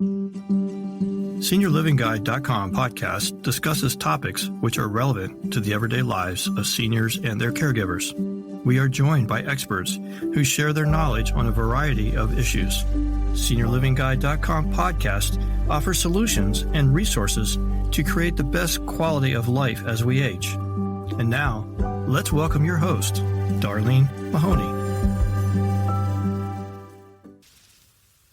SeniorLivingGuide.com podcast discusses topics which are relevant to the everyday lives of seniors and their caregivers. We are joined by experts who share their knowledge on a variety of issues. SeniorLivingGuide.com podcast offers solutions and resources to create the best quality of life as we age. And now, let's welcome your host, Darlene Mahoney.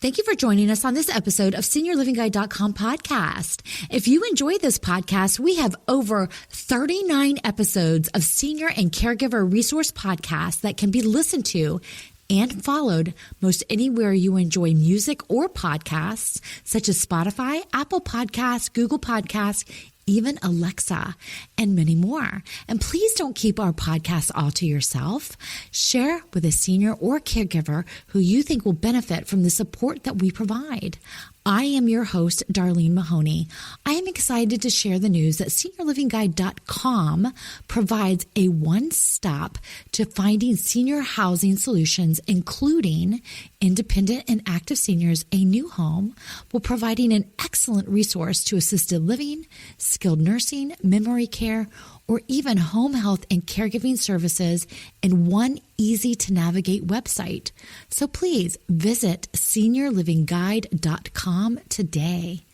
Thank you for joining us on this episode of SeniorLivingGuide.com podcast. If you enjoy this podcast, we have over 39 episodes of senior and caregiver resource podcasts that can be listened to and followed most anywhere you enjoy music or podcasts, such as Spotify, Apple Podcasts, Google Podcasts, even Alexa, and many more. And please don't keep our podcast all to yourself. Share with a senior or caregiver who you think will benefit from the support that we provide. I am your host, Darlene Mahoney. I am excited to share the news that SeniorLivingGuide.com provides a one-stop to finding senior housing solutions, including independent and active seniors a new home, while providing an excellent resource to assisted living, skilled nursing, memory care, or even home health and caregiving services in one easy-to-navigate website. So please visit SeniorLivingGuide.com today.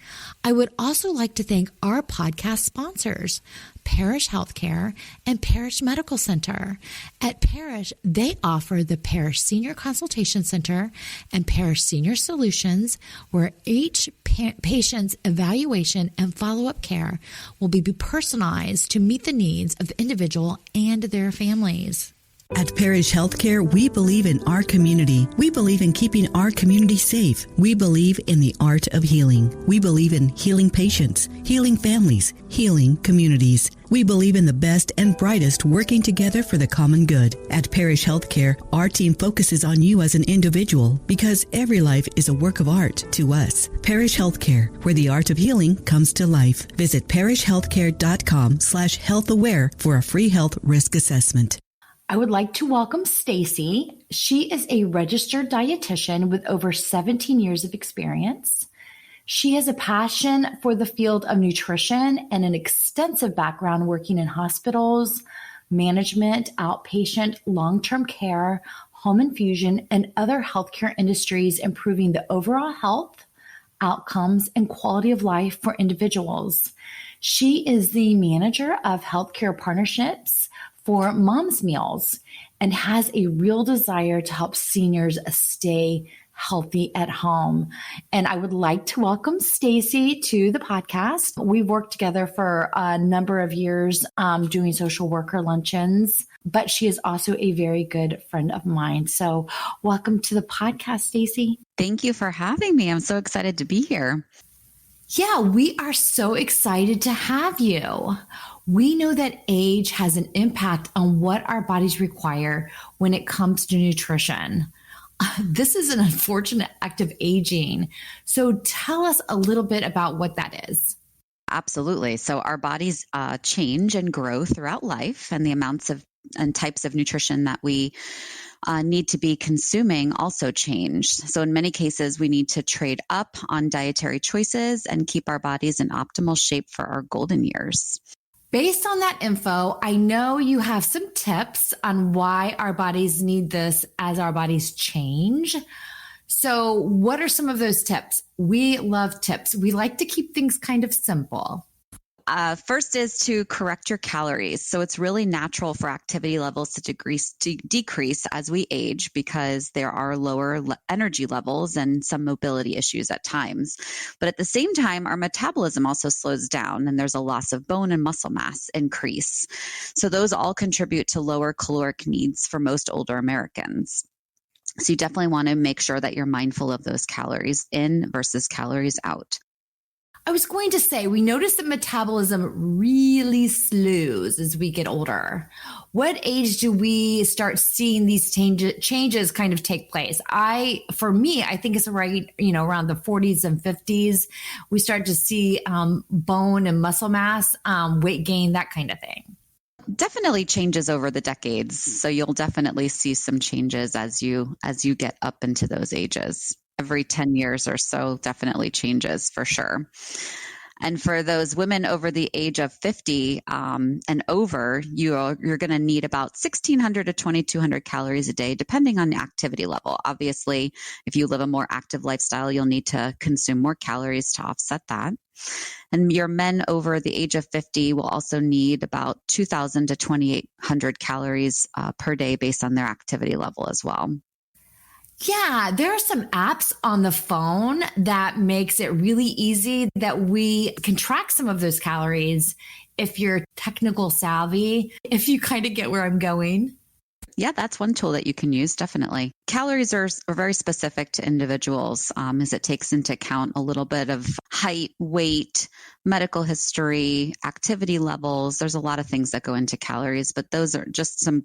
I would also like to thank our podcast sponsors, Parish Healthcare and Parish Medical Center. At Parish, they offer the Parish Senior Consultation Center and Parish Senior Solutions, where each patient's evaluation and follow-up care will be personalized to meet the needs of the individual and their families. At Parish Healthcare, we believe in our community. We believe in keeping our community safe. We believe in the art of healing. We believe in healing patients, healing families, healing communities. We believe in the best and brightest working together for the common good. At Parish Healthcare, our team focuses on you as an individual because every life is a work of art to us. Parish Healthcare, where the art of healing comes to life. Visit parishhealthcare.com/healthaware for a free health risk assessment. I would like to welcome Stacy. She is a registered dietitian with over 17 years of experience. She has a passion for the field of nutrition and an extensive background working in hospitals, management, outpatient, long-term care, home infusion, and other healthcare industries, improving the overall health, outcomes, and quality of life for individuals. She is the manager of healthcare partnerships for Mom's Meals and has a real desire to help seniors stay healthy at home. And I would like to welcome Stacy to the podcast. We've worked together for a number of years doing social worker luncheons, but she is also a very good friend of mine. So welcome to the podcast, Stacy. Thank you for having me. I'm so excited to be here. Yeah, we are so excited to have you. We know that age has an impact on what our bodies require when it comes to nutrition. This is an unfortunate act of aging. So tell us a little bit about what that is. Absolutely. So our bodies change and grow throughout life, and the amounts of and types of nutrition that we need to be consuming also change. So in many cases, we need to trade up on dietary choices and keep our bodies in optimal shape for our golden years. Based on that info, I know you have some tips on why our bodies need this as our bodies change. So what are some of those tips? We love tips. We like to keep things kind of simple. First is to correct your calories. So it's really natural for activity levels to decrease as we age because there are lower energy levels and some mobility issues at times. But at the same time, our metabolism also slows down and there's a loss of bone and muscle mass increase. So those all contribute to lower caloric needs for most older Americans. So you definitely want to make sure that you're mindful of those calories in versus calories out. I was going to say, we notice that metabolism really slows as we get older. What age do we start seeing these changes kind of take place? For me, I think it's right, around the 40s and 50s, we start to see bone and muscle mass, weight gain, that kind of thing. Definitely changes over the decades. So you'll definitely see some changes as you get up into those ages. every 10 years or so definitely changes for sure. And for those women over the age of 50 and over, you're going to need about 1,600 to 2,200 calories a day, depending on the activity level. Obviously, if you live a more active lifestyle, you'll need to consume more calories to offset that. And your men over the age of 50 will also need about 2,000 to 2,800 calories per day based on their activity level as well. Yeah, there are some apps on the phone that makes it really easy that we can track some of those calories if you're technical savvy, if you kind of get where I'm going. Yeah, that's one tool that you can use, definitely. Calories are very specific to individuals as it takes into account a little bit of height, weight, medical history, activity levels. There's a lot of things that go into calories, but those are just some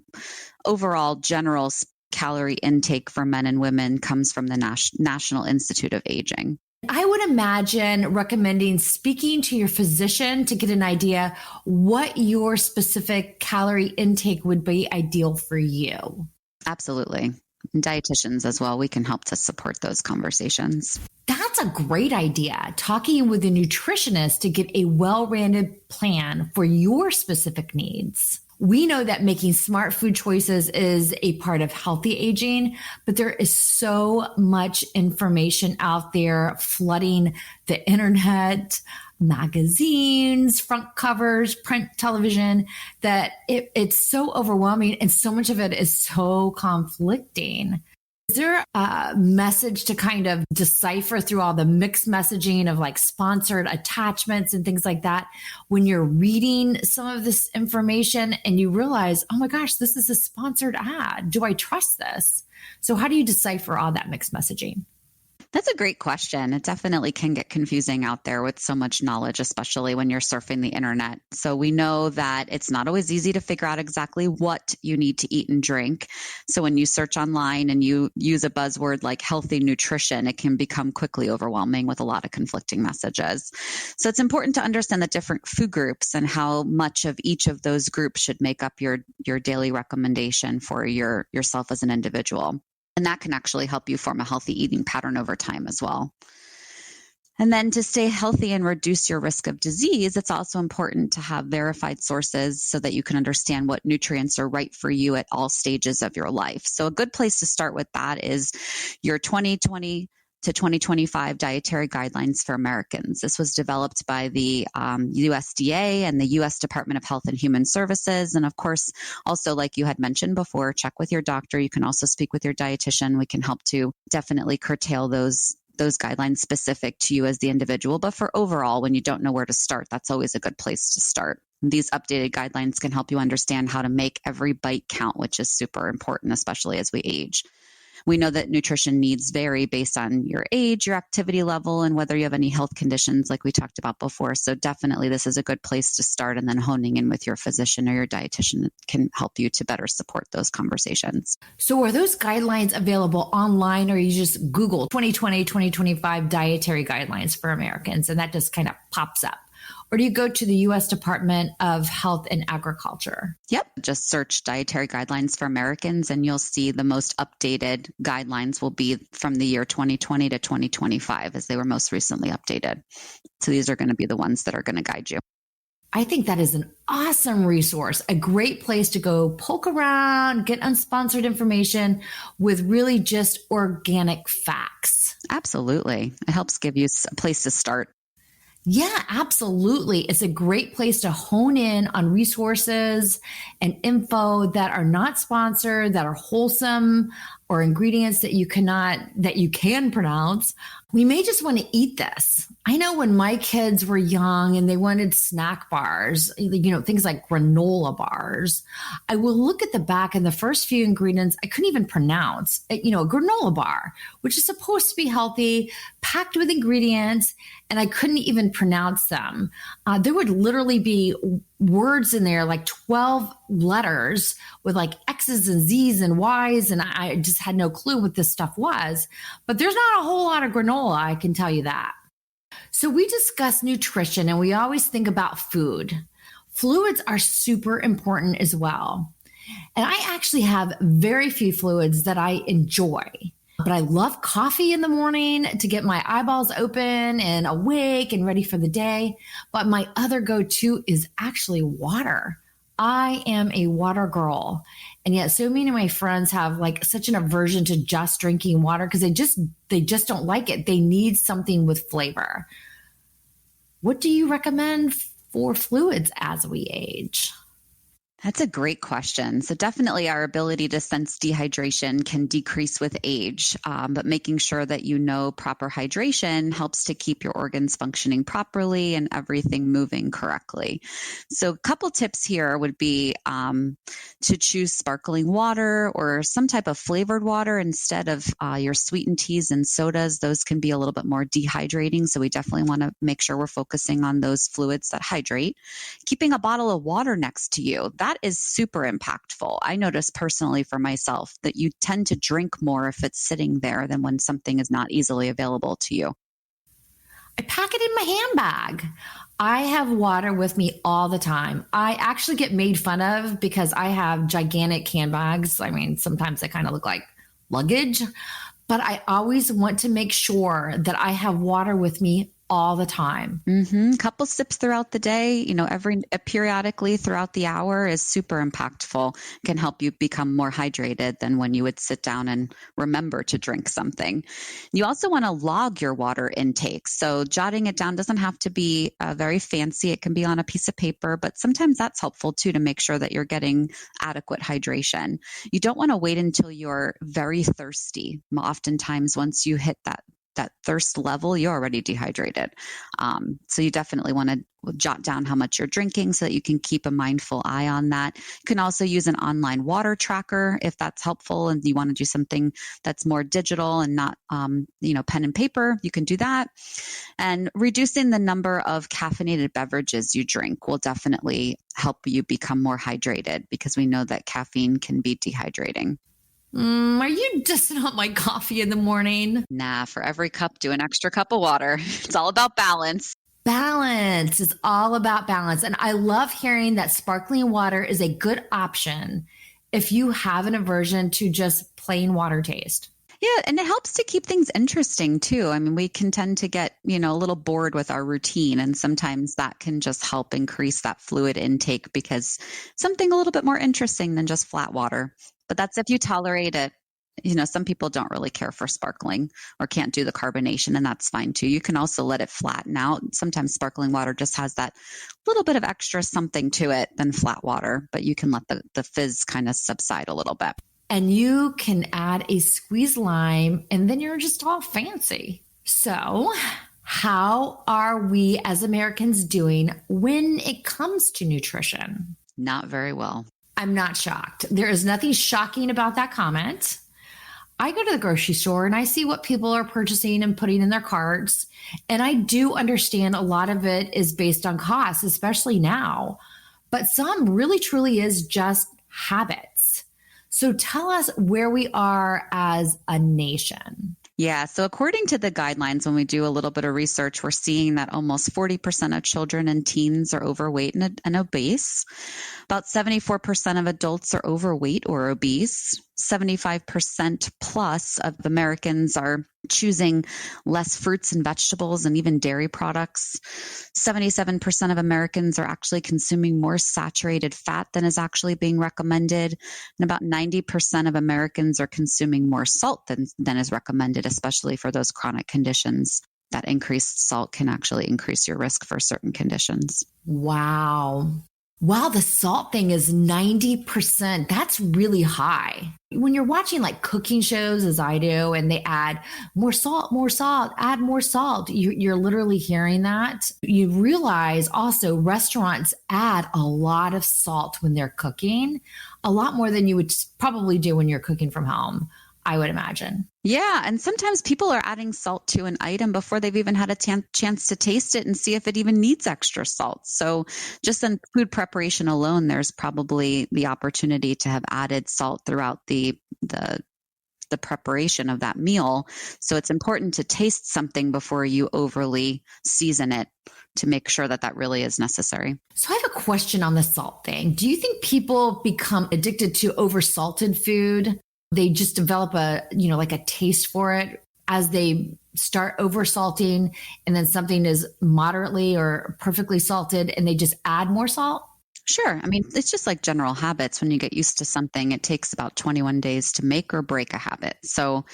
overall general calorie intake for men and women comes from the National Institute of Aging. I would imagine recommending speaking to your physician to get an idea what your specific calorie intake would be ideal for you. Absolutely. And dietitians as well. We can help to support those conversations. That's a great idea. Talking with a nutritionist to get a well-rounded plan for your specific needs. We know that making smart food choices is a part of healthy aging, but there is so much information out there flooding the internet, magazines, front covers, print television, that it's so overwhelming and so much of it is so conflicting. Is there a message to kind of decipher through all the mixed messaging of like sponsored attachments and things like that when you're reading some of this information and you realize, oh my gosh, this is a sponsored ad. Do I trust this? So how do you decipher all that mixed messaging? That's a great question. It definitely can get confusing out there with so much knowledge, especially when you're surfing the internet. So we know that it's not always easy to figure out exactly what you need to eat and drink. So when you search online and you use a buzzword like healthy nutrition, it can become quickly overwhelming with a lot of conflicting messages. So it's important to understand the different food groups and how much of each of those groups should make up your daily recommendation for yourself as an individual. And that can actually help you form a healthy eating pattern over time as well. And then to stay healthy and reduce your risk of disease, it's also important to have verified sources so that you can understand what nutrients are right for you at all stages of your life. So a good place to start with that is your 2020 to 2025 dietary guidelines for Americans. This was developed by the USDA and the U.S. Department of Health and Human Services. And of course, also like you had mentioned before, check with your doctor. You can also speak with your dietitian. We can help to definitely curtail those guidelines specific to you as the individual. But for overall, when you don't know where to start, that's always a good place to start. These updated guidelines can help you understand how to make every bite count, which is super important, especially as we age. We know that nutrition needs vary based on your age, your activity level, and whether you have any health conditions like we talked about before. So definitely this is a good place to start, and then honing in with your physician or your dietitian can help you to better support those conversations. So are those guidelines available online, or you just Google 2020, 2025 dietary guidelines for Americans and that just kind of pops up? Or do you go to the U.S. Department of Health and Agriculture? Yep. Just search dietary guidelines for Americans and you'll see the most updated guidelines will be from the year 2020 to 2025 as they were most recently updated. So these are going to be the ones that are going to guide you. I think that is an awesome resource, a great place to go poke around, get unsponsored information with really just organic facts. Absolutely. It helps give you a place to start. Yeah, absolutely. It's a great place to hone in on resources and info that are not sponsored, that are wholesome, or ingredients that you can pronounce. We may just want to eat this. I know when my kids were young and they wanted snack bars, things like granola bars, I will look at the back and the first few ingredients I couldn't even pronounce. A granola bar, which is supposed to be healthy, packed with ingredients, and I couldn't even pronounce them. There would literally be words in there, like 12 letters with like X's and Z's and Y's. And I just had no clue what this stuff was, but there's not a whole lot of granola. I can tell you that. So we discuss nutrition and we always think about food. Fluids are super important as well. And I actually have very few fluids that I enjoy. But I love coffee in the morning to get my eyeballs open and awake and ready for the day. But my other go-to is actually water. I am a water girl. And yet so many of my friends have like such an aversion to just drinking water because they just don't like it. They need something with flavor. What do you recommend for fluids as we age? That's a great question. So definitely our ability to sense dehydration can decrease with age, but making sure that you know proper hydration helps to keep your organs functioning properly and everything moving correctly. So a couple tips here would be to choose sparkling water or some type of flavored water instead of your sweetened teas and sodas. Those can be a little bit more dehydrating. So we definitely want to make sure we're focusing on those fluids that hydrate. Keeping a bottle of water next to you, that is super impactful. I notice personally for myself that you tend to drink more if it's sitting there than when something is not easily available to you. I pack it in my handbag. I have water with me all the time. I actually get made fun of because I have gigantic handbags. I mean, sometimes they kind of look like luggage, but I always want to make sure that I have water with me all the time. Couple sips throughout the day, periodically throughout the hour is super impactful, can help you become more hydrated than when you would sit down and remember to drink something. You also want to log your water intake. So jotting it down doesn't have to be very fancy. It can be on a piece of paper, but sometimes that's helpful too to make sure that you're getting adequate hydration. You don't want to wait until you're very thirsty. Oftentimes, once you hit that thirst level, you're already dehydrated. So you definitely want to jot down how much you're drinking so that you can keep a mindful eye on that. You can also use an online water tracker if that's helpful and you want to do something that's more digital and not, pen and paper. You can do that. And reducing the number of caffeinated beverages you drink will definitely help you become more hydrated because we know that caffeine can be dehydrating. Are you dissing out my coffee in the morning? Nah, for every cup, do an extra cup of water. It's all about balance. Balance. It's all about balance. And I love hearing that sparkling water is a good option if you have an aversion to just plain water taste. Yeah, and it helps to keep things interesting too. I mean, we can tend to get, a little bored with our routine, and sometimes that can just help increase that fluid intake because something a little bit more interesting than just flat water. But that's if you tolerate it. Some people don't really care for sparkling or can't do the carbonation, and that's fine too. You can also let it flatten out. Sometimes sparkling water just has that little bit of extra something to it than flat water, but you can let the fizz kind of subside a little bit. And you can add a squeezed lime, and then you're just all fancy. So, how are we as Americans doing when it comes to nutrition? Not very well. I'm not shocked. There is nothing shocking about that comment. I go to the grocery store and I see what people are purchasing and putting in their carts. And I do understand a lot of it is based on cost, especially now. But some really truly is just habits. So tell us where we are as a nation. Yeah. So according to the guidelines, when we do a little bit of research, we're seeing that almost 40% of children and teens are overweight and obese. About 74% of adults are overweight or obese. 75% plus of Americans are choosing less fruits and vegetables and even dairy products. 77% of Americans are actually consuming more saturated fat than is actually being recommended. And about 90% of Americans are consuming more salt than is recommended, especially for those chronic conditions. That increased salt can actually increase your risk for certain conditions. Wow. Wow, the salt thing is 90%. That's really high. When you're watching like cooking shows, as I do, and they add more salt, add more salt, you're literally hearing that. You realize also restaurants add a lot of salt when they're cooking, a lot more than you would probably do when you're cooking from home, I would imagine. Yeah. And sometimes people are adding salt to an item before they've even had a chance to taste it and see if it even needs extra salt. So just in food preparation alone, there's probably the opportunity to have added salt throughout the preparation of that meal. So it's important to taste something before you overly season it to make sure that really is necessary. So I have a question on the salt thing. Do you think people become addicted to oversalted food? They just develop like a taste for it as they start over salting, and then something is moderately or perfectly salted and they just add more salt? Sure. I mean, it's just like general habits. When you get used to something, it takes about 21 days to make or break a habit. So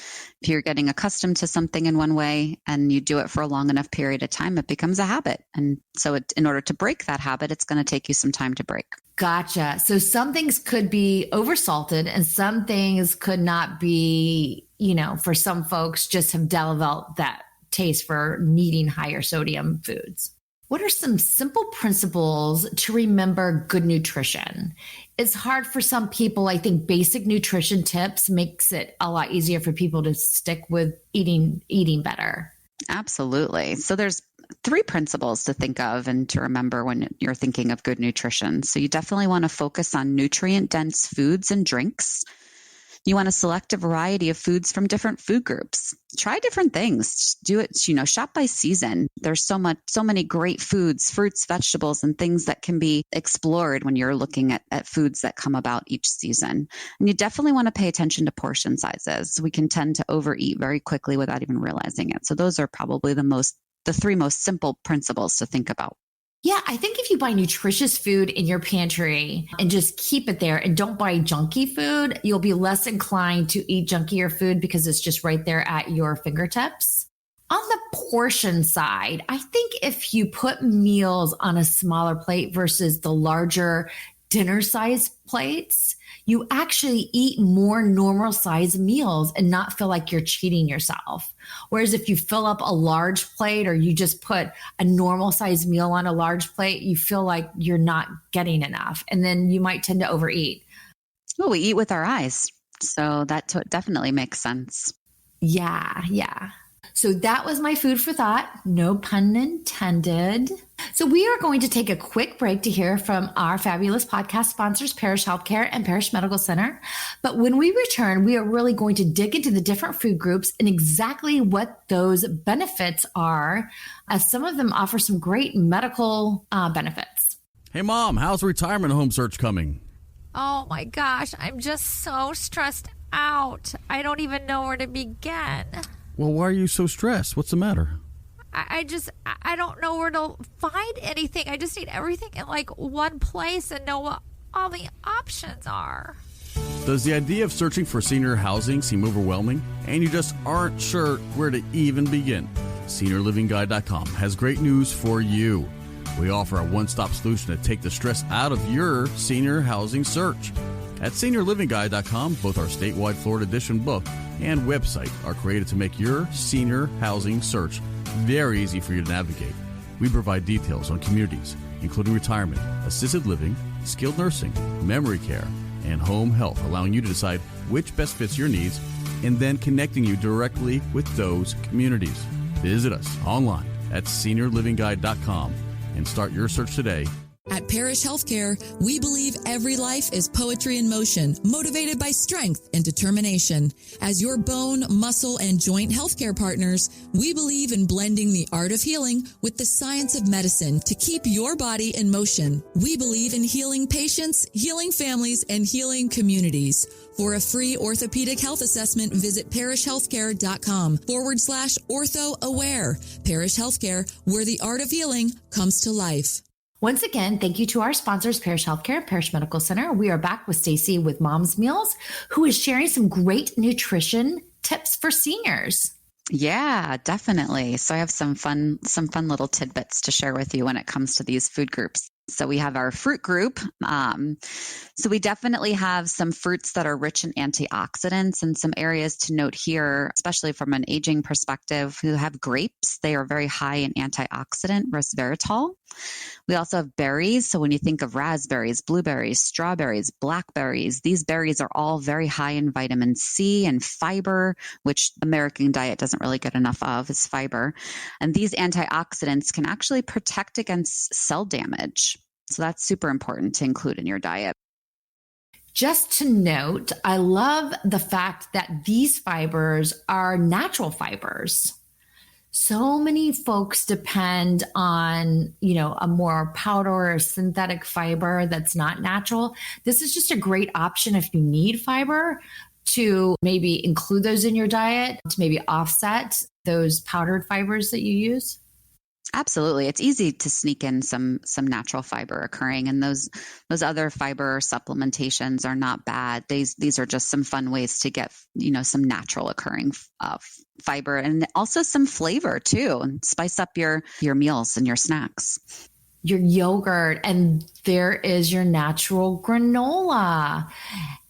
if you're getting accustomed to something in one way and you do it for a long enough period of time, it becomes a habit. And so in order to break that habit, it's going to take you some time to break. Gotcha. So some things could be oversalted and some things could not be, for some folks just have developed that taste for needing higher sodium foods. What are some simple principles to remember good nutrition? It's hard for some people. I think basic nutrition tips makes it a lot easier for people to stick with eating better. Absolutely. So there's 3 principles to think of and to remember when you're thinking of good nutrition. So you definitely want to focus on nutrient-dense foods and drinks. You want to select a variety of foods from different food groups. Try different things. Do it, shop by season. There's so many great foods, fruits, vegetables, and things that can be explored when you're looking at foods that come about each season. And you definitely want to pay attention to portion sizes. We can tend to overeat very quickly without even realizing it. So those are probably the 3 most simple principles to think about. Yeah, I think if you buy nutritious food in your pantry and just keep it there and don't buy junky food, you'll be less inclined to eat junkier food because it's just right there at your fingertips. On the portion side, I think if you put meals on a smaller plate versus the larger dinner size plates, you actually eat more normal size meals and not feel like you're cheating yourself. Whereas if you fill up a large plate or you just put a normal size meal on a large plate, you feel like you're not getting enough. And then you might tend to overeat. Well, we eat with our eyes. So that definitely makes sense. Yeah. So that was my food for thought. No pun intended. So we are going to take a quick break to hear from our fabulous podcast sponsors, Parish Healthcare and Parish Medical Center. But when we return, we are really going to dig into the different food groups and exactly what those benefits are, as some of them offer some great medical benefits. Hey, Mom, how's the retirement home search coming? Oh my gosh, I'm just so stressed out. I don't even know where to begin. Well, why are you so stressed? What's the matter? I don't know where to find anything. I just need everything in like one place and know what all the options are. Does the idea of searching for senior housing seem overwhelming and you just aren't sure where to even begin? SeniorLivingGuide.com has great news for you. We offer a one-stop solution to take the stress out of your senior housing search. At SeniorLivingGuide.com, both our statewide Florida edition book and website are created to make your senior housing search very easy for you to navigate. We provide details on communities, including retirement, assisted living, skilled nursing, memory care, and home health, allowing you to decide which best fits your needs and then connecting you directly with those communities. Visit us online at SeniorLivingGuide.com and start your search today. At Parish Healthcare, we believe every life is poetry in motion, motivated by strength and determination. As your bone, muscle, and joint healthcare partners, we believe in blending the art of healing with the science of medicine to keep your body in motion. We believe in healing patients, healing families, and healing communities. For a free orthopedic health assessment, visit parishhealthcare.com/orthoaware. Parish Healthcare, where the art of healing comes to life. Once again, thank you to our sponsors, Parish Healthcare and Parish Medical Center. We are back with Stacy with Mom's Meals, who is sharing some great nutrition tips for seniors. Yeah, definitely. So I have some fun little tidbits to share with you when it comes to these food groups. So we have our fruit group. So we definitely have some fruits that are rich in antioxidants, and some areas to note here, especially from an aging perspective. We have grapes. They are very high in antioxidant resveratrol. We also have berries. So when you think of raspberries, blueberries, strawberries, blackberries, these berries are all very high in vitamin C and fiber, which the American diet doesn't really get enough of, is fiber. And these antioxidants can actually protect against cell damage. So that's super important to include in your diet. Just to note, I love the fact that these fibers are natural fibers. So many folks depend on, a more powder or synthetic fiber that's not natural. This is just a great option if you need fiber, to maybe include those in your diet to maybe offset those powdered fibers that you use? Absolutely. It's easy to sneak in some natural fiber occurring, and those other fiber supplementations are not bad. These are just some fun ways to get, some natural occurring fiber, and also some flavor too, and spice up your meals and your snacks. Your yogurt, and there is your natural granola.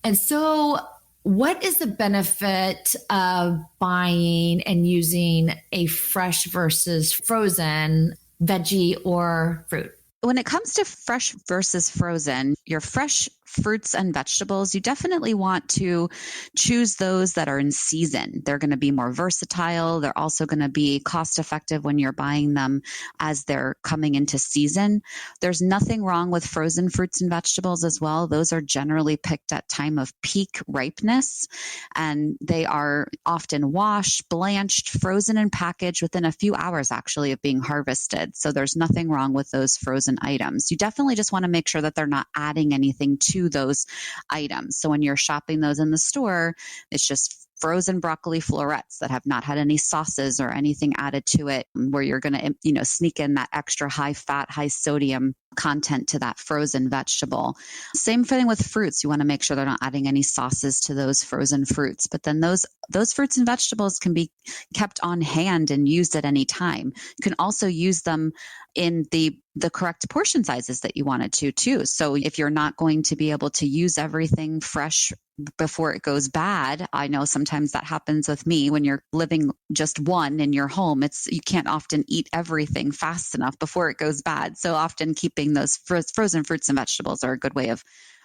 And so what is the benefit of buying and using a fresh versus frozen veggie or fruit? When it comes to fresh versus frozen, your fresh fruits and vegetables, you definitely want to choose those that are in season. They're going to be more versatile. They're also going to be cost effective when you're buying them as they're coming into season. There's nothing wrong with frozen fruits and vegetables as well. Those are generally picked at time of peak ripeness, and they are often washed, blanched, frozen, and packaged within a few hours actually of being harvested. So there's nothing wrong with those frozen items. You definitely just want to make sure that they're not adding anything to those items. So when you're shopping those in the store, it's just frozen broccoli florets that have not had any sauces or anything added to it, where you're going to, sneak in that extra high fat, high sodium content to that frozen vegetable. Same thing with fruits. You want to make sure they're not adding any sauces to those frozen fruits. But then those fruits and vegetables can be kept on hand and used at any time. You can also use them in the correct portion sizes that you wanted to too. So if you're not going to be able to use everything fresh before it goes bad, I know sometimes that happens with me when you're living just one in your home. You can't often eat everything fast enough before it goes bad. So often keeping those frozen fruits and vegetables are a good way of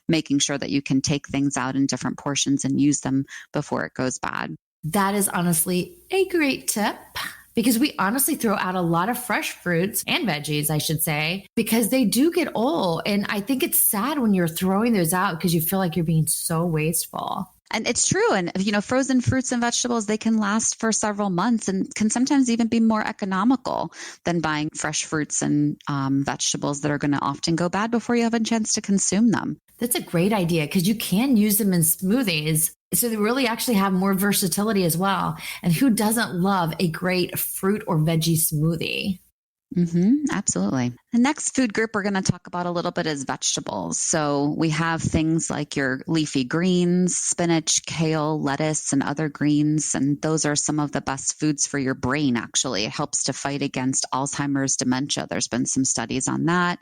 making sure that you can take things out in different portions and use them before it goes bad. That is honestly a great tip, because we honestly throw out a lot of fresh fruits and veggies, I should say, because they do get old. And I think it's sad when you're throwing those out because you feel like you're being so wasteful. And it's true. And, frozen fruits and vegetables, they can last for several months and can sometimes even be more economical than buying fresh fruits and vegetables that are going to often go bad before you have a chance to consume them. That's a great idea, because you can use them in smoothies. So they really actually have more versatility as well. And who doesn't love a great fruit or veggie smoothie? Absolutely. The next food group we're going to talk about a little bit is vegetables. So we have things like your leafy greens, spinach, kale, lettuce, and other greens. And those are some of the best foods for your brain, actually. It helps to fight against Alzheimer's, dementia. There's been some studies on that.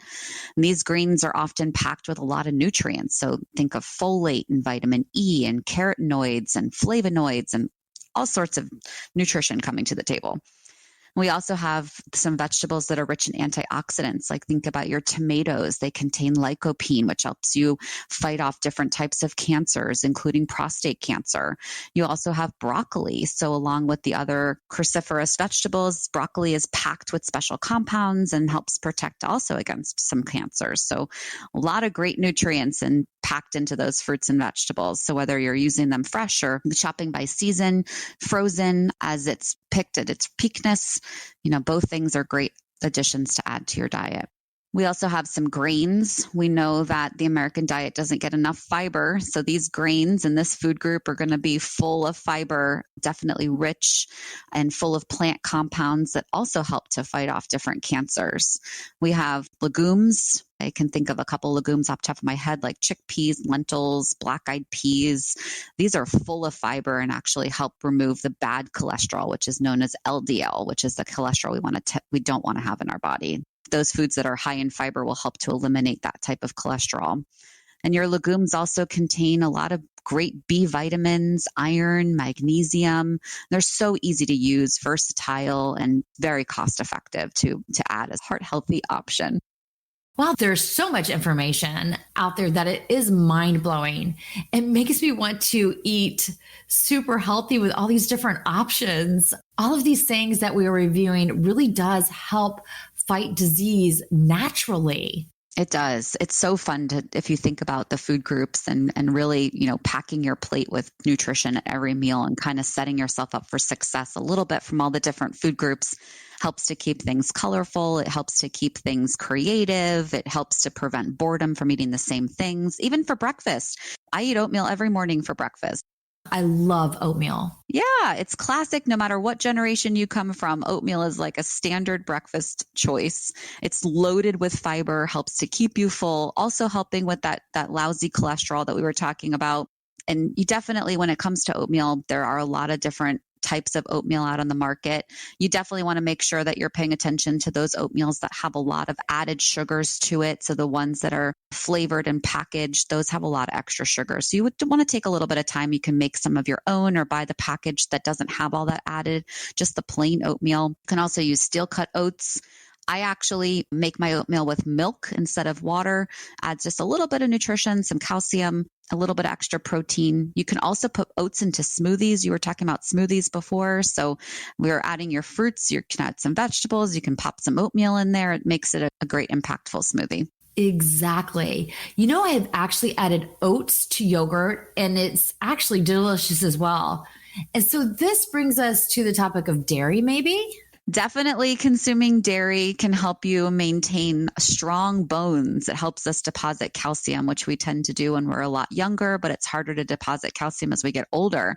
And these greens are often packed with a lot of nutrients. So think of folate and vitamin E and carotenoids and flavonoids and all sorts of nutrition coming to the table. We also have some vegetables that are rich in antioxidants, like think about your tomatoes. They contain lycopene, which helps you fight off different types of cancers, including prostate cancer. You also have broccoli. So along with the other cruciferous vegetables, broccoli is packed with special compounds and helps protect also against some cancers. So a lot of great nutrients and packed into those fruits and vegetables. So whether you're using them fresh or shopping by season, frozen as it's picked at its peakness, both things are great additions to add to your diet. We also have some grains. We know that the American diet doesn't get enough fiber. So these grains in this food group are going to be full of fiber, definitely rich and full of plant compounds that also help to fight off different cancers. We have legumes. I can think of a couple of legumes off the top of my head, like chickpeas, lentils, black-eyed peas. These are full of fiber and actually help remove the bad cholesterol, which is known as LDL, which is the cholesterol we don't want to have in our body. Those foods that are high in fiber will help to eliminate that type of cholesterol. And your legumes also contain a lot of great B vitamins, iron, magnesium. They're so easy to use, versatile, and very cost effective to add as a heart healthy option. Wow, there's so much information out there that it is mind-blowing. It makes me want to eat super healthy with all these different options. All of these things that we are reviewing really does help fight disease naturally. It does. It's so fun if you think about the food groups and really, packing your plate with nutrition at every meal and kind of setting yourself up for success a little bit from all the different food groups helps to keep things colorful. It helps to keep things creative. It helps to prevent boredom from eating the same things. Even for breakfast, I eat oatmeal every morning for breakfast. I love oatmeal. Yeah, it's classic. No matter what generation you come from, oatmeal is like a standard breakfast choice. It's loaded with fiber, helps to keep you full, also helping with that lousy cholesterol that we were talking about. And you definitely, when it comes to oatmeal, there are a lot of different types of oatmeal out on the market. You definitely want to make sure that you're paying attention to those oatmeals that have a lot of added sugars to it. So the ones that are flavored and packaged, those have a lot of extra sugar. So you would want to take a little bit of time. You can make some of your own or buy the package that doesn't have all that added, just the plain oatmeal. You can also use steel cut oats. I actually make my oatmeal with milk instead of water. Adds just a little bit of nutrition, some calcium, a little bit of extra protein. You can also put oats into smoothies. You were talking about smoothies before. So we're adding your fruits. You can add some vegetables. You can pop some oatmeal in there. It makes it a great impactful smoothie. Exactly. I have actually added oats to yogurt, and it's actually delicious as well. And so this brings us to the topic of dairy, maybe? Definitely consuming dairy can help you maintain strong bones. It helps us deposit calcium, which we tend to do when we're a lot younger, but it's harder to deposit calcium as we get older.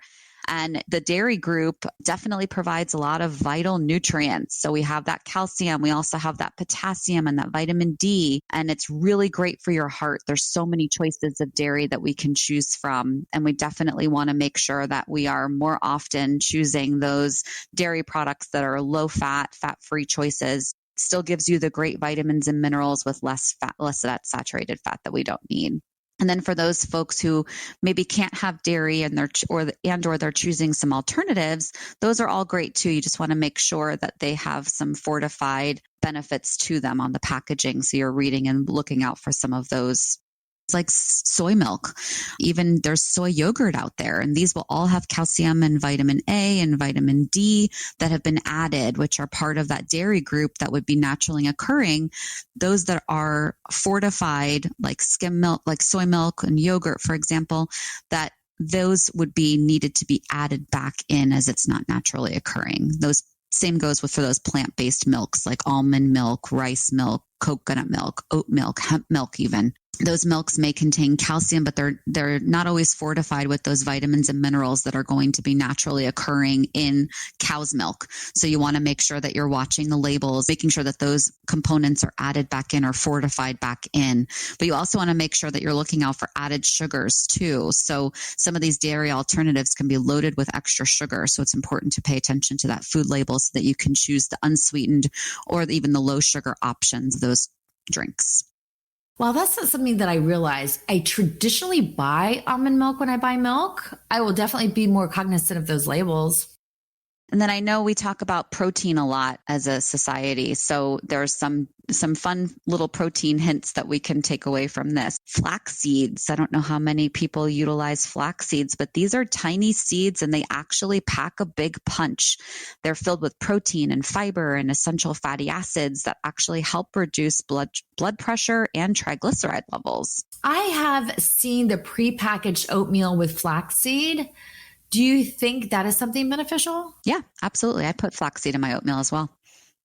And the dairy group definitely provides a lot of vital nutrients. So we have that calcium. We also have that potassium and that vitamin D. And it's really great for your heart. There's so many choices of dairy that we can choose from. And we definitely want to make sure that we are more often choosing those dairy products that are low fat, fat-free choices. Still gives you the great vitamins and minerals with less fat, less of that saturated fat that we don't need. And then for those folks who maybe can't have dairy and they're choosing some alternatives, those are all great too. You just want to make sure that they have some fortified benefits to them on the packaging. So you're reading and looking out for some of those. It's like soy milk. Even there's soy yogurt out there, and these will all have calcium and vitamin A and vitamin D that have been added, which are part of that dairy group that would be naturally occurring. Those that are fortified, like skim milk, like soy milk and yogurt, for example, that those would be needed to be added back in as it's not naturally occurring. Those same goes for those plant-based milks like almond milk, rice milk, coconut milk, oat milk, hemp milk even. Those milks may contain calcium, but they're not always fortified with those vitamins and minerals that are going to be naturally occurring in cow's milk. So you want to make sure that you're watching the labels, making sure that those components are added back in or fortified back in. But you also want to make sure that you're looking out for added sugars too. So some of these dairy alternatives can be loaded with extra sugar. So it's important to pay attention to that food label so that you can choose the unsweetened or even the low sugar options of those drinks. Well, that's not something that I realized. I traditionally buy almond milk when I buy milk. I will definitely be more cognizant of those labels. And then I know we talk about protein a lot as a society. So there's some fun little protein hints that we can take away from this. Flax seeds. I don't know how many people utilize flax seeds, but these are tiny seeds and they actually pack a big punch. They're filled with protein and fiber and essential fatty acids that actually help reduce blood pressure and triglyceride levels. I have seen the prepackaged oatmeal with flaxseed. Do you think that is something beneficial? Yeah, absolutely. I put flaxseed in my oatmeal as well.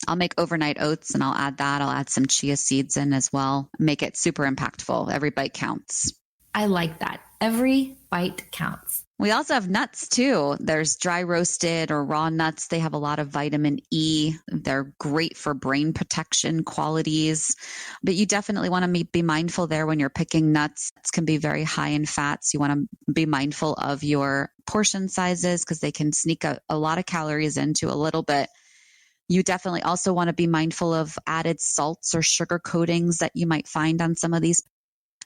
I'll make overnight oats and I'll add that. I'll add some chia seeds in as well. Make it super impactful. Every bite counts. I like that. Every bite counts. We also have nuts too. There's dry roasted or raw nuts. They have a lot of vitamin E. They're great for brain protection qualities. But you definitely want to be mindful there when you're picking nuts. Nuts can be very high in fats. You want to be mindful of your portion sizes because they can sneak a lot of calories into a little bit. You definitely also want to be mindful of added salts or sugar coatings that you might find on some of these.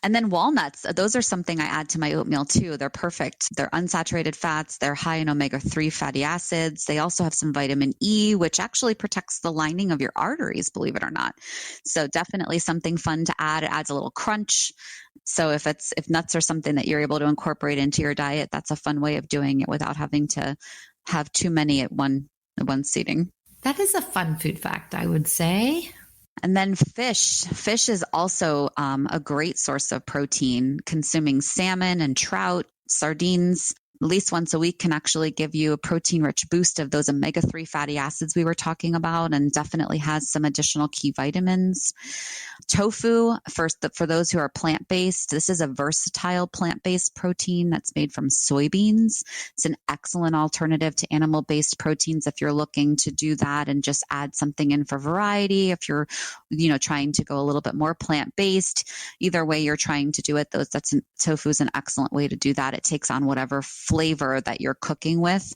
And then walnuts, those are something I add to my oatmeal too. They're perfect. They're unsaturated fats. They're high in omega-3 fatty acids. They also have some vitamin E, which actually protects the lining of your arteries, believe it or not. So definitely something fun to add. It adds a little crunch. So if nuts are something that you're able to incorporate into your diet, that's a fun way of doing it without having to have too many at one seating. That is a fun food fact, I would say. And then fish. Fish is also a great source of protein. Consuming salmon and trout, sardines, at least once a week can actually give you a protein-rich boost of those omega-3 fatty acids we were talking about, and definitely has some additional key vitamins. Tofu, for those who are plant-based, this is a versatile plant-based protein that's made from soybeans. It's an excellent alternative to animal-based proteins if you're looking to do that and just add something in for variety. If you're, trying to go a little bit more plant-based, either way you're trying to do it, tofu is an excellent way to do that. It takes on whatever flavor that you're cooking with.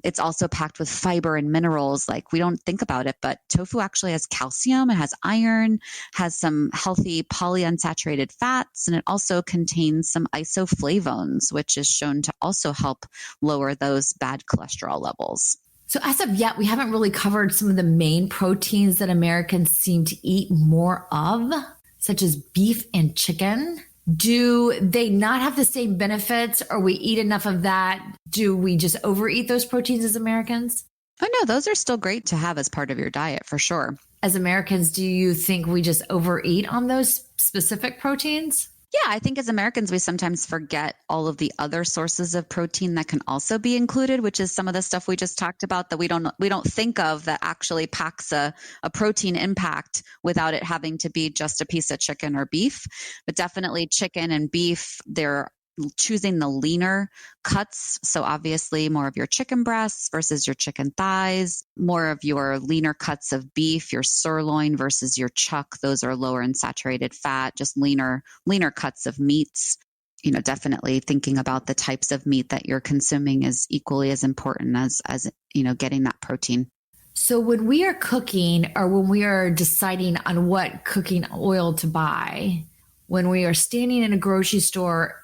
It's also packed with fiber and minerals. Like, we don't think about it, but tofu actually has calcium, it has iron, has some healthy polyunsaturated fats, and it also contains some isoflavones, which is shown to also help lower those bad cholesterol levels. So as of yet, we haven't really covered some of the main proteins that Americans seem to eat more of, such as beef and chicken. Do they not have the same benefits, or we eat enough of that? Do we just overeat those proteins as Americans? Oh, no, those are still great to have as part of your diet for sure. As Americans, do you think we just overeat on those specific proteins? Yeah, I think as Americans, we sometimes forget all of the other sources of protein that can also be included, which is some of the stuff we just talked about that we don't think of, that actually packs a protein impact without it having to be just a piece of chicken or beef. But definitely chicken and beef, they're choosing the leaner cuts. So obviously more of your chicken breasts versus your chicken thighs, more of your leaner cuts of beef, your sirloin versus your chuck. Those are lower in saturated fat, just leaner cuts of meats. Definitely thinking about the types of meat that you're consuming is equally as important as getting that protein. So when we are cooking, or when we are deciding on what cooking oil to buy, when we are standing in a grocery store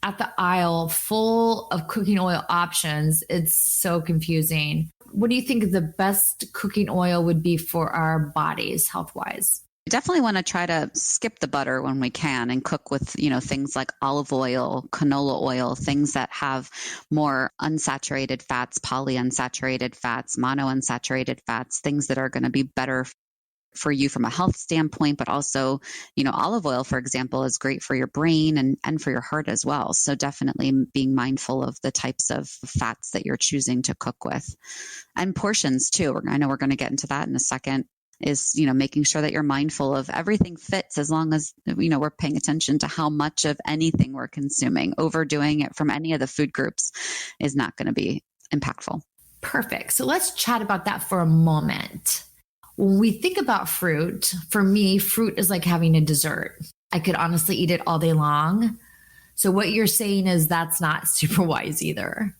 at the aisle full of cooking oil options, it's so confusing. What do you think the best cooking oil would be for our bodies health-wise? We definitely want to try to skip the butter when we can and cook with, things like olive oil, canola oil, things that have more unsaturated fats, polyunsaturated fats, monounsaturated fats, things that are going to be better for you from a health standpoint, but also, olive oil, for example, is great for your brain and for your heart as well. So definitely being mindful of the types of fats that you're choosing to cook with, and portions too. I know we're going to get into that in a second, is, making sure that you're mindful of everything fits, as long as, we're paying attention to how much of anything we're consuming. Overdoing it from any of the food groups is not going to be impactful. Perfect. So let's chat about that for a moment. When we think about fruit, for me, fruit is like having a dessert. I could honestly eat it all day long. So what you're saying is that's not super wise either.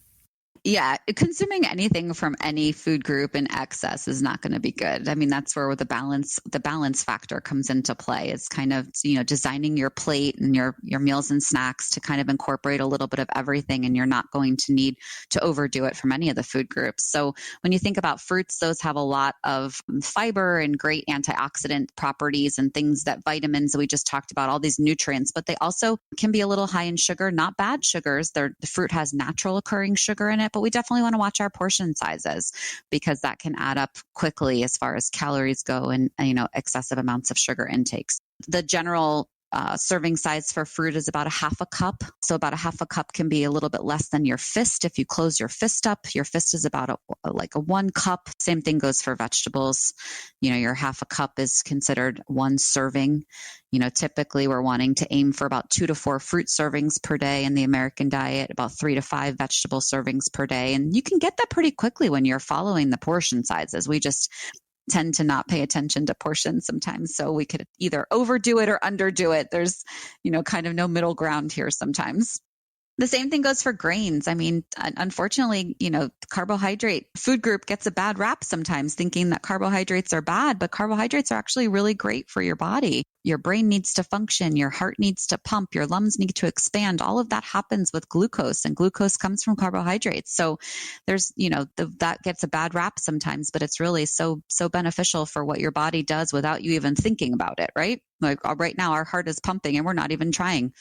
Yeah, consuming anything from any food group in excess is not going to be good. I mean, that's where the balance factor comes into play. It's kind of, designing your plate and your meals and snacks to kind of incorporate a little bit of everything, and you're not going to need to overdo it from any of the food groups. So when you think about fruits, those have a lot of fiber and great antioxidant properties and things, that vitamins that we just talked about, all these nutrients, but they also can be a little high in sugar, not bad sugars. The fruit has natural occurring sugar in it, but we definitely want to watch our portion sizes, because that can add up quickly as far as calories go and, excessive amounts of sugar intakes. The general serving size for fruit is about a half a cup. So about a half a cup can be a little bit less than your fist. If you close your fist up, your fist is about a 1 cup. Same thing goes for vegetables. Your half a cup is considered 1 serving. Typically we're wanting to aim for about 2 to 4 fruit servings per day in the American diet, about 3 to 5 vegetable servings per day. And you can get that pretty quickly when you're following the portion sizes. We just tend to not pay attention to portions sometimes. So we could either overdo it or underdo it. There's, kind of no middle ground here sometimes. The same thing goes for grains. I mean, unfortunately, carbohydrate food group gets a bad rap sometimes, thinking that carbohydrates are bad, but carbohydrates are actually really great for your body. Your brain needs to function, your heart needs to pump, your lungs need to expand. All of that happens with glucose, and glucose comes from carbohydrates. So there's, that gets a bad rap sometimes, but it's really so beneficial for what your body does without you even thinking about it, right? Like right now, our heart is pumping and we're not even trying.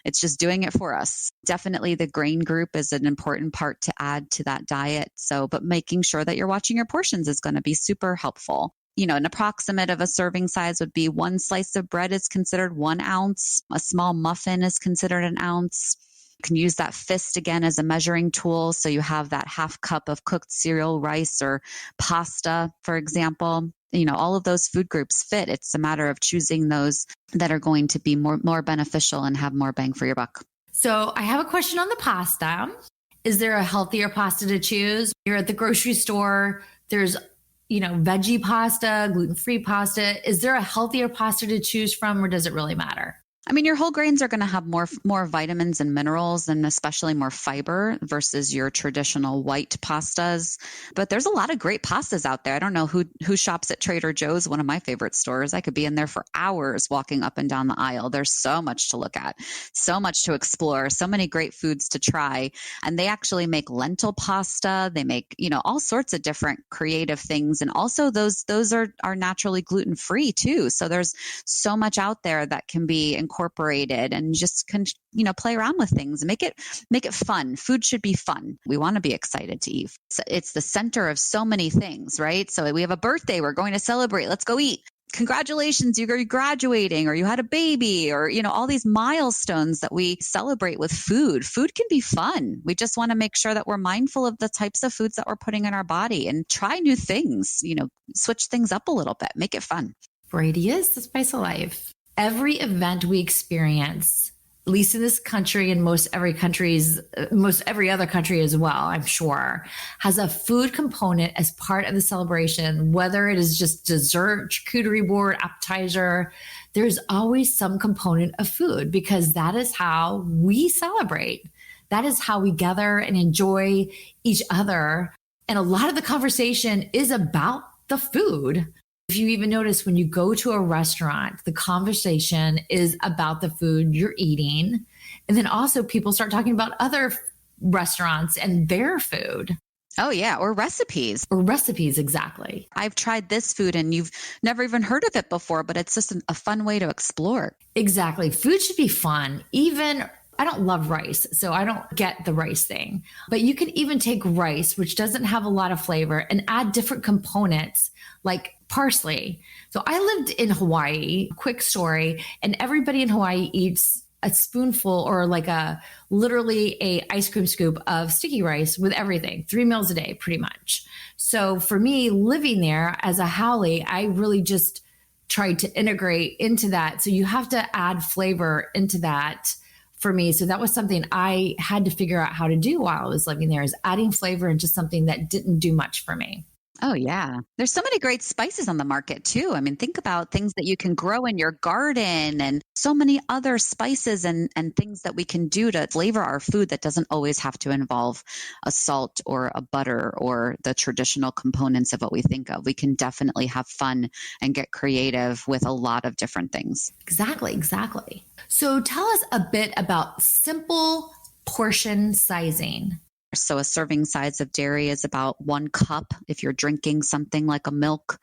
It's just doing it for us. Definitely the grain group is an important part to add to that diet. But making sure that you're watching your portions is going to be super helpful. An approximate of a serving size would be 1 slice of bread is considered 1 ounce. A small muffin is considered 1 ounce. You can use that fist again as a measuring tool. So you have that half cup of cooked cereal, rice, or pasta, for example. All of those food groups fit. It's a matter of choosing those that are going to be more beneficial and have more bang for your buck. So I have a question on the pasta. Is there a healthier pasta to choose? You're at the grocery store. There's, veggie pasta, gluten-free pasta. Is there a healthier pasta to choose from, or does it really matter? I mean, your whole grains are going to have more vitamins and minerals, and especially more fiber versus your traditional white pastas. But there's a lot of great pastas out there. I don't know who shops at Trader Joe's, one of my favorite stores. I could be in there for hours walking up and down the aisle. There's so much to look at, so much to explore, so many great foods to try. And they actually make lentil pasta. They make, all sorts of different creative things. And also those are naturally gluten-free too. So there's so much out there that can be incorporated, and just can, play around with things and make it fun. Food should be fun. We want to be excited to eat. So it's the center of so many things, right? So we have a birthday we're going to celebrate. Let's go eat. Congratulations, you're graduating, or you had a baby, or, all these milestones that we celebrate with food. Food can be fun. We just want to make sure that we're mindful of the types of foods that we're putting in our body and try new things, switch things up a little bit, make it fun. Variety is the spice of life. Every event we experience, at least in this country and most every other country as well, I'm sure, has a food component as part of the celebration, whether it is just dessert, charcuterie board, appetizer. There's always some component of food, because that is how we celebrate. That is how we gather and enjoy each other. And a lot of the conversation is about the food. If you even notice, when you go to a restaurant, the conversation is about the food you're eating. And then also people start talking about other restaurants and their food. Oh, yeah. Or recipes. Exactly. I've tried this food and you've never even heard of it before, but it's just a fun way to explore. Exactly. Food should be fun. I don't love rice, so I don't get the rice thing. But you can even take rice, which doesn't have a lot of flavor, and add different components like parsley. So I lived in Hawaii, quick story, and everybody in Hawaii eats a spoonful or literally a ice cream scoop of sticky rice with everything, 3 meals a day, pretty much. So for me, living there as a haole, I really just tried to integrate into that. So you have to add flavor into that for me. So that was something I had to figure out how to do while I was living there, is adding flavor into something that didn't do much for me. Oh, yeah. There's so many great spices on the market too. I mean, think about things that you can grow in your garden and so many other spices and things that we can do to flavor our food that doesn't always have to involve a salt or a butter or the traditional components of what we think of. We can definitely have fun and get creative with a lot of different things. Exactly. So tell us a bit about simple portion sizing. So a serving size of dairy is about 1 cup if you're drinking something like a milk.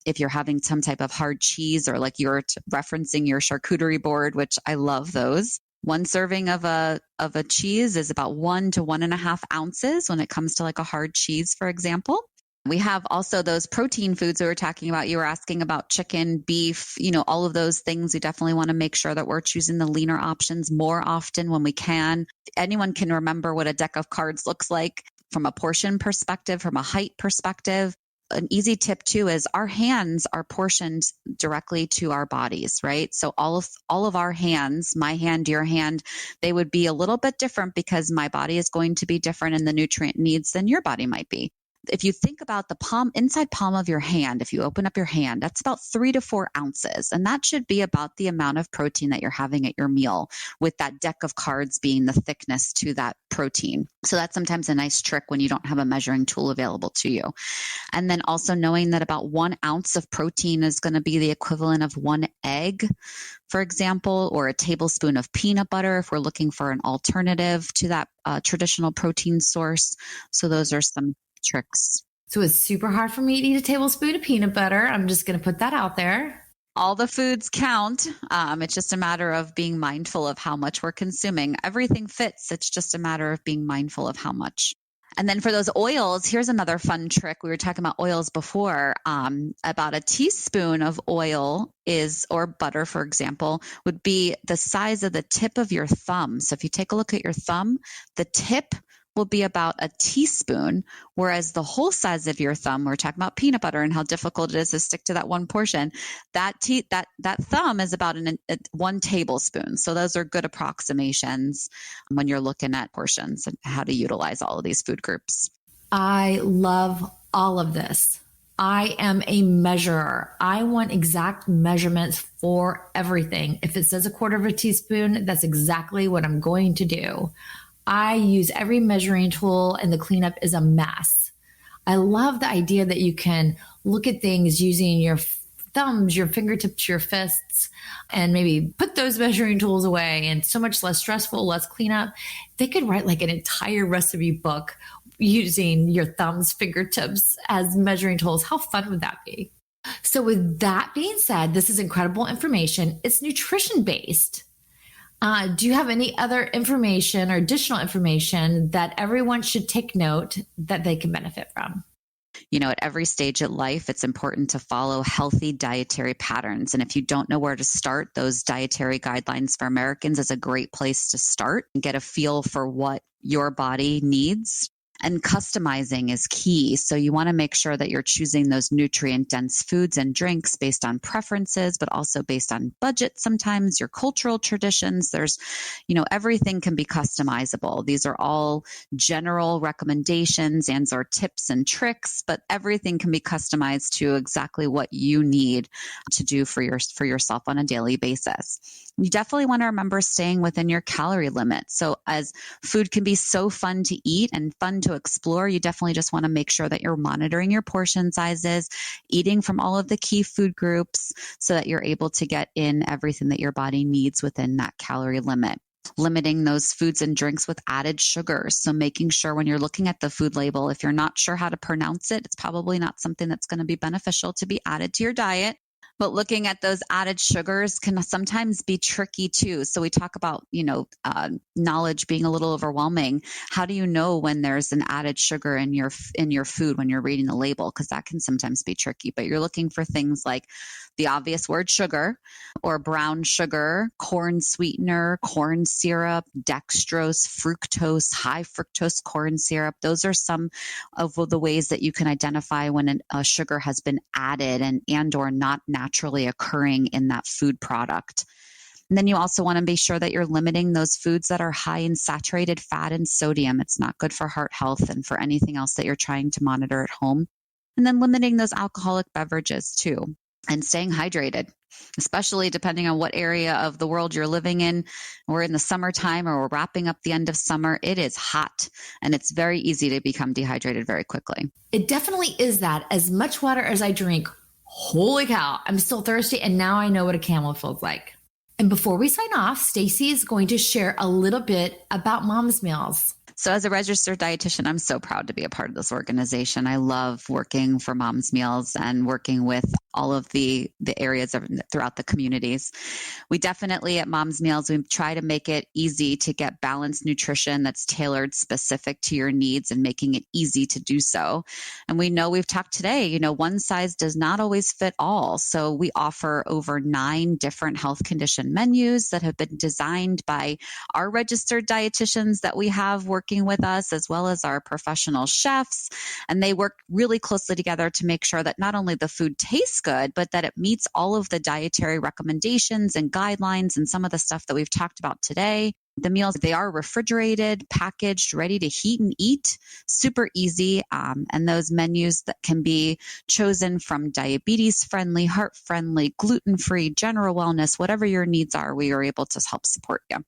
If you're having some type of hard cheese, or like you're referencing your charcuterie board, which I love those. 1 serving of a cheese is about 1 to 1.5 ounces when it comes to like a hard cheese, for example. We have also those protein foods we were talking about. You were asking about chicken, beef, all of those things. We definitely want to make sure that we're choosing the leaner options more often when we can. Anyone can remember what a deck of cards looks like from a portion perspective, from a height perspective. An easy tip too is our hands are portioned directly to our bodies, right? So all of our hands, my hand, your hand, they would be a little bit different because my body is going to be different in the nutrient needs than your body might be. If you think about the inside palm of your hand, if you open up your hand, that's about 3 to 4 ounces. And that should be about the amount of protein that you're having at your meal, with that deck of cards being the thickness to that protein. So that's sometimes a nice trick when you don't have a measuring tool available to you. And then also knowing that about 1 ounce of protein is going to be the equivalent of 1 egg, for example, or a tablespoon of peanut butter if we're looking for an alternative to that traditional protein source. So those are some tricks. So it's super hard for me to eat a tablespoon of peanut butter. I'm just going to put that out there. All the foods count. It's just a matter of being mindful of how much we're consuming. Everything fits. It's just a matter of being mindful of how much. And then for those oils, here's another fun trick. We were talking about oils before. About a teaspoon of oil or butter, for example, would be the size of the tip of your thumb. So if you take a look at your thumb, the tip will be about a teaspoon, whereas the whole size of your thumb, we're talking about peanut butter and how difficult it is to stick to that one portion, that thumb is about 1 tablespoon. So those are good approximations when you're looking at portions and how to utilize all of these food groups. I love all of this. I am a measurer. I want exact measurements for everything. If it says 1/4 teaspoon, that's exactly what I'm going to do. I use every measuring tool and the cleanup is a mess. I love the idea that you can look at things using your thumbs, your fingertips, your fists, and maybe put those measuring tools away, and so much less stressful, less cleanup. They could write like an entire recipe book using your thumbs, fingertips as measuring tools. How fun would that be? So with that being said, this is incredible information. It's nutrition based. Do you have any other information or additional information that everyone should take note that they can benefit from? At every stage of life, it's important to follow healthy dietary patterns. And if you don't know where to start, those dietary guidelines for Americans is a great place to start and get a feel for what your body needs. And customizing is key. So you want to make sure that you're choosing those nutrient-dense foods and drinks based on preferences, but also based on budget sometimes, your cultural traditions. There's, everything can be customizable. These are all general recommendations and or tips and tricks, but everything can be customized to exactly what you need to do for yourself on a daily basis. You definitely want to remember staying within your calorie limit. So as food can be so fun to eat and fun to explore, you definitely just want to make sure that you're monitoring your portion sizes, eating from all of the key food groups so that you're able to get in everything that your body needs within that calorie limit. Limiting those foods and drinks with added sugars. So making sure when you're looking at the food label, if you're not sure how to pronounce it, it's probably not something that's going to be beneficial to be added to your diet. But looking at those added sugars can sometimes be tricky too. So we talk about, knowledge being a little overwhelming. How do you know when there's an added sugar in your food when you're reading the label? Because that can sometimes be tricky. But you're looking for things like the obvious word sugar or brown sugar, corn sweetener, corn syrup, dextrose, fructose, high fructose corn syrup. Those are some of the ways that you can identify when a sugar has been added and or not naturally occurring in that food product. And then you also want to be sure that you're limiting those foods that are high in saturated fat and sodium. It's not good for heart health and for anything else that you're trying to monitor at home. And then limiting those alcoholic beverages too. And staying hydrated, especially depending on what area of the world you're living in. We're in the summertime or we're wrapping up the end of summer. It is hot and it's very easy to become dehydrated very quickly. It definitely is that. As much water as I drink, holy cow, I'm still thirsty. And now I know what a camel feels like. And before we sign off, Stacy is going to share a little bit about Mom's Meals. So as a registered dietitian, I'm so proud to be a part of this organization. I love working for Mom's Meals and working with all of the areas throughout the communities. We definitely at Mom's Meals, we try to make it easy to get balanced nutrition that's tailored specific to your needs and making it easy to do so. And we know we've talked today, one size does not always fit all. So we offer over 9 different health condition menus that have been designed by our registered dietitians that we have working with us, as well as our professional chefs. And they work really closely together to make sure that not only the food tastes good, but that it meets all of the dietary recommendations and guidelines and some of the stuff that we've talked about today. The meals, they are refrigerated, packaged, ready to heat and eat, super easy. And those menus that can be chosen from diabetes-friendly, heart-friendly, gluten-free, general wellness, whatever your needs are, we are able to help support you.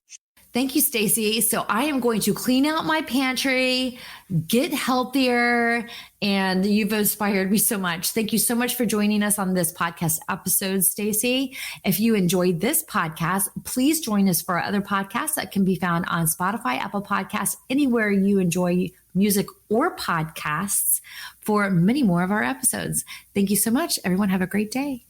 Thank you, Stacy. So I am going to clean out my pantry, get healthier, and you've inspired me so much. Thank you so much for joining us on this podcast episode, Stacy. If you enjoyed this podcast, please join us for our other podcasts that can be found on Spotify, Apple Podcasts, anywhere you enjoy music or podcasts for many more of our episodes. Thank you so much. Everyone have a great day.